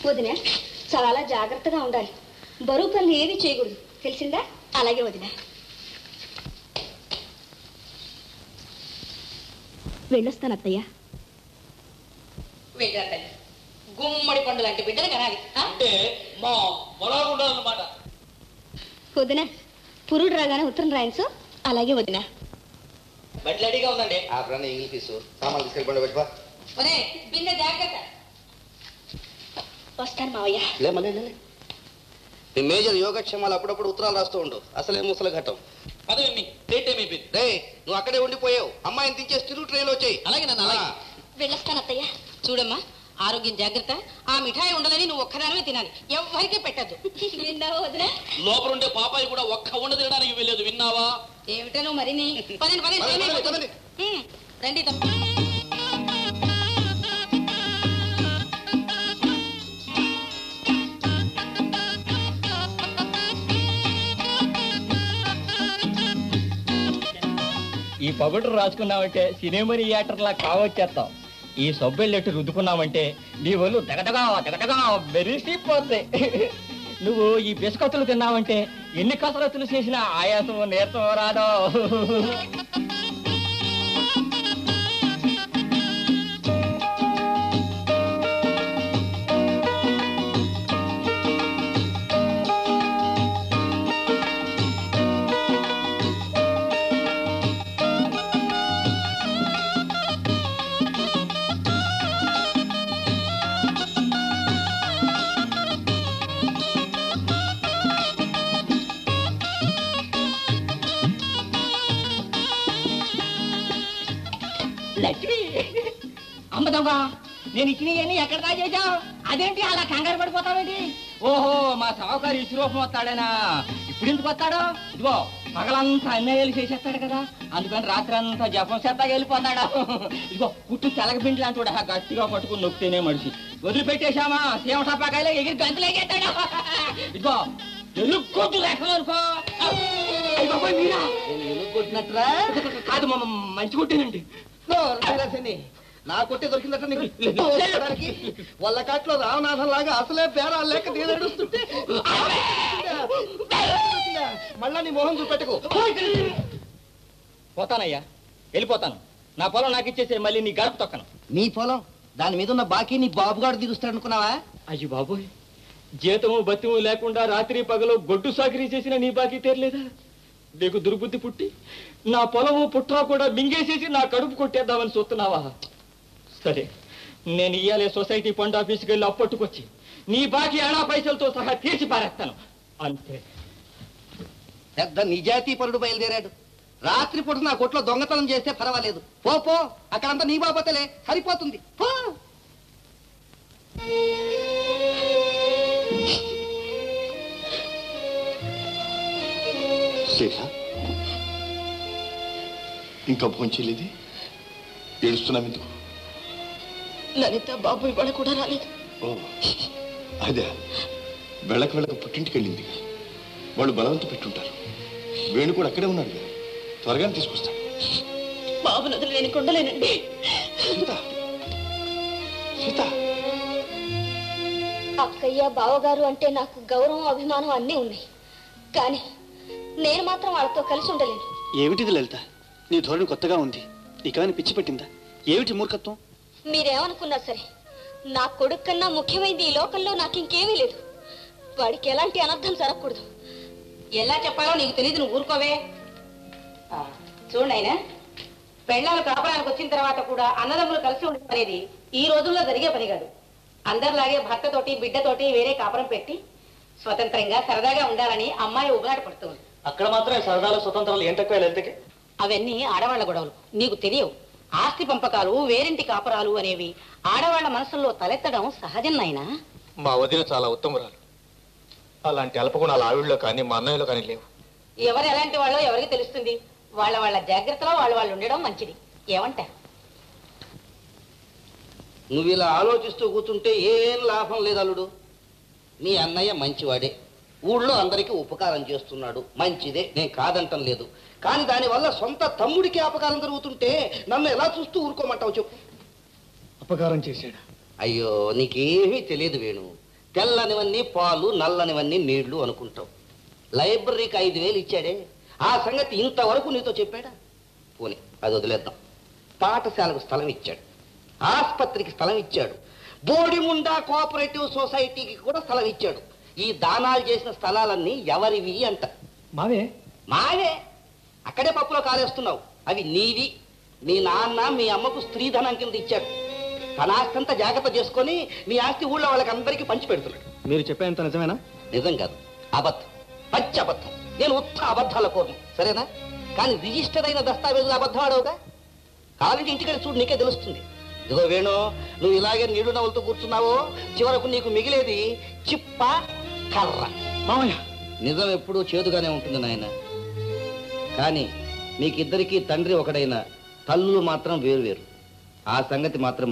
వదిన చాలా జాగ్రత్తగా ఉండాలి. బరువు పనులు ఏవి చేయకూడదు, తెలిసిందా? అలాగే వదిన. వెళ్ళొస్తాను అత్తయ్య. వెళ్ళాలి. గుమ్మడి పండు లాంటి బిడ్డలు కనాలి. అంటే మా పొలాలు ఉండాలన్నమాట. వదిన పురుడు రాగానే ఉత్తరం రాయన్సు. అలాగే వదిన. బట్టి రెడీగా ఉందండి. ఆ ఫ్రెండ్ ఇంగ్లీష్ సామాన్లు తీసుకెళ్ళి పెట్టుకో. బిందె జాగ్రత్త. వస్తాను మావయ్య. నీ మేజర్ యోగక్షేమాలు అప్పుడప్పుడు ఉత్తరాలు రాస్తూ ఉండు. అసలే ముసలి ఘట్టం. రే నువ్వు అక్కడే ఉండిపోయావు. అమ్మాయిని దించేసి తిరుగు ట్రైన్ వచ్చాయి. అలాగే నన్ను అలాగే వెళ్ళొస్తాను అత్తయ్య. చూడమ్మా, ఆరోగ్యం జాగ్రత్త. ఆ మిఠాయి ఉండదని నువ్వు ఒక్కదానివే తినాలి, ఎవరికీ పెట్టద్దు. విన్నావా వదిన? లోపల ఉండే పాపాయి కూడా ఒక్క ఉండ తినడానికి వెళ్ళలేదు, విన్నావా? ఏమిటో నువ్వు మరి రండి తప్ప. ఈ పౌడర్ రాసుకున్నామంటే సినిమా థియేటర్లా కావచ్చేస్తాం. ఈ సబ్బెళ్ళెట్టు రుద్దుకున్నామంటే నీ ఒళ్ళు దగదగా మెరిసిపోతాయి. నువ్వు ఈ బిస్కత్తులు తిన్నావంటే ఎన్ని కసరత్తులు చేసినా ఆయాసం నీరసం రాదో. లక్ష్మి అమ్మదవ్వా, నేను ఇచ్చినవన్నీ ఎక్కడ దాచేసావు? అదేంటి అలా కంగారు పడిపోతావేంటి? ఓహో, మా సావుకారు ఇసురూపం వస్తాడేనా? ఇప్పుడు ఎందుకు వస్తాడో? ఇదిగో పగలంతా అన్నయ్యలు చేసేస్తాడు కదా, అందుకని రాత్రి అంతా జపం చేస్తాగా వెళ్ళిపోతాడు. ఇదిగో పుట్టు తెలగపిండి లాంటి కూడా గట్టిగా పట్టుకుని నొక్కితేనే మనిషి. వదిలిపెట్టేశామా సేవ టపాకాయలు ఎగిరి గంతులేకేస్తాడు. ఇదిగో ఎలుగొట్టు లేకనుకో. మీరా ఎలుగొట్టినట్రా? కాదు మంచి కొట్టేనండి. నా కొట్టే దొరికిందట నీకు. వల్లకాట్లో రామనాథం లాగా అసలే పేరాలు లేక నేడుస్తుంటే మళ్ళా నీ మోహన్ చూపెట్టుకో. పోతానయ్యా, వెళ్ళిపోతాను. నా పొలం నాకు ఇచ్చేసే, మళ్ళీ నీ గడప తొక్కను. నీ పొలం దాని మీద ఉన్న బాకీ నీ బాబుగాడు దిగుస్తాడు అనుకున్నావా? అయ్యి బాబోయ్, జీతము బతిము లేకుండా రాత్రి పగలు గొడ్డు సాకిరీ చేసిన నీ బాకీ తీరలేదా? నీకు దుర్బుద్ధి పుట్టి నా పొలము పుట్రా కూడా మింగేసేసి నా కడుపు కొట్టేద్దామని చూస్తున్నావా? సరే, నేను ఇయ్యాలే సొసైటీ ఫండ్ ఆఫీస్కి వెళ్ళి అప్పట్టుకొచ్చి నీ బాకీ అనా పైసలతో సహా తీర్చి పారేస్తాను. అంతే. పెద్ద నిజాతీ పరుడు బయలుదేరాడు. రాత్రి పూట నా కొట్లో దొంగతనం చేస్తే పర్వాలేదు, పో పో, అక్కడంతా నీ బాబతలే సరిపోతుంది, పో. ఇంకా భోంచేలేది? ఏడుస్తున్నాం ఎందుకు? లలిత బాబు ఇవాళ కూడా రాలేదు. ఓ అదే, వెళ్ళక పుట్టింటికి వెళ్ళింది. వాళ్ళు బలవంత పెట్టుంటారు. వేణు కూడా అక్కడే ఉన్నాడు, త్వరగానే తీసుకొస్తాడు. బాబు నదులు నేను కొండలేనండి. సీత, అక్కయ్య బావగారు అంటే నాకు గౌరవం అభిమానం అన్నీ ఉన్నాయి, కానీ నేను మాత్రం వాళ్ళతో కలిసి ఉండలేను. ఏమిటిది లలిత, నీ ధోరణి కొత్తగా ఉంది. నీకేమైనా పిచ్చి పెట్టిందా? ఏమిటి మూర్ఖత్వం? మీరేమనుకున్నా సరే, నా కొడుకు కన్నా ముఖ్యమైనది ఈ లోకంలో నాకు ఇంకేమీ లేదు. వాడికి ఎలాంటి అనర్థం జరగకూడదు. ఎలా చెప్పాలో నీకు తెలియదు, నువ్వు ఊరుకోవే. చూడండి, ఆయన పెళ్ళాలు కాపడానికి వచ్చిన తర్వాత కూడా అన్నదమ్ములు కలిసి ఉండడం అనేది ఈ రోజుల్లో జరిగే పని కాదు. అందరిలాగే భర్తతోటి బిడ్డతోటి వేరే కాపురం పెట్టి స్వతంత్రంగా సరదాగా ఉండాలని అమ్మాయి ఉబలాట పడుతూ ఉంది. అక్కడ మాత్రం సరదాలు స్వతంత్రాలు ఏం తక్కువ లలితకి? అవన్నీ ఆడవాళ్ల గొడవలు, నీకు తెలియవు. ఆస్తి పంపకాలు, వేరింటి కాపురాలు అనేవి ఆడవాళ్ల మనసుల్లో తలెత్తడం సహజం నాయనా. మా వదిన చాలా ఉత్తమురాలు. అలాంటి అల్పగుణాలు ఆవిడలో కానీ మా అన్నయ్యలో కానీ లేవు. ఎవరు ఎలాంటి వాళ్ళో ఎవరికి తెలుస్తుంది? వాళ్ళ వాళ్ళ జాగ్రత్తలో వాళ్ళు ఉండడం మంచిది. ఏమంటారు? నువ్వు ఇలా ఆలోచిస్తూ కూర్చుంటే ఏం లాభం లేదు అల్లుడు. మీ అన్నయ్య మంచివాడే, ఊళ్ళో అందరికీ ఉపకారం చేస్తున్నాడు, మంచిదే, నేను కాదంటం లేదు. కానీ దానివల్ల సొంత తమ్ముడికి అపకారం జరుగుతుంటే నన్ను ఎలా చూస్తూ ఊరుకోమంటావు చెప్పు? అపకారం చేశాడా? అయ్యో, నీకేమీ తెలియదు వేణు. తెల్లనివన్నీ పాలు, నల్లనివన్నీ నీళ్లు అనుకుంటావు. లైబ్రరీకి 5,000 ఇచ్చాడే, ఆ సంగతి ఇంతవరకు నీతో చెప్పాడా? పోనీ అది వదిలేద్దాం. పాఠశాలకు స్థలం ఇచ్చాడు, ఆస్పత్రికి స్థలం ఇచ్చాడు, బోడిముండా కోఆపరేటివ్ సొసైటీకి కూడా స్థలం ఇచ్చాడు. ఈ దానాలు చేసిన స్థలాలన్నీ ఎవరివి అంట? మావే. అక్కడే పప్పులో కాలేస్తున్నావు. అవి నీవి. మీ నాన్న మీ అమ్మకు స్త్రీధనం కింద ఇచ్చాడు. తన ఆస్తి అంతా జాగ్రత్త చేసుకొని మీ ఆస్తి ఊళ్ళో వాళ్ళకి అందరికీ పంచి పెడుతున్నాడు. మీరు చెప్పేంత నిజమేనా? నిజం కాదు, అబద్ధం, పచ్చి అబద్ధం. నేను ఉత్త అబద్ధాల కోరును, సరేనా? కానీ రిజిస్టర్ అయిన దస్తావేజులు అబద్ధం ఆడవుగా. కాలేజీ ఇంటికి చూడు, నీకే తెలుస్తుంది. ఇదిగో వేణు, నువ్వు ఇలాగే నీళ్లు నవ్వులతో కూర్చున్నావో చివరకు నీకు మిగిలేది చిప్ప కర్ర. మామయ్య, నిజం ఎప్పుడూ చేదుగానే ఉంటుంది నాయన. కానీ మీకిద్దరికీ తండ్రి ఒకడైన తల్లులు మాత్రం వేరు వేరు. ఆ సంగతి మాత్రం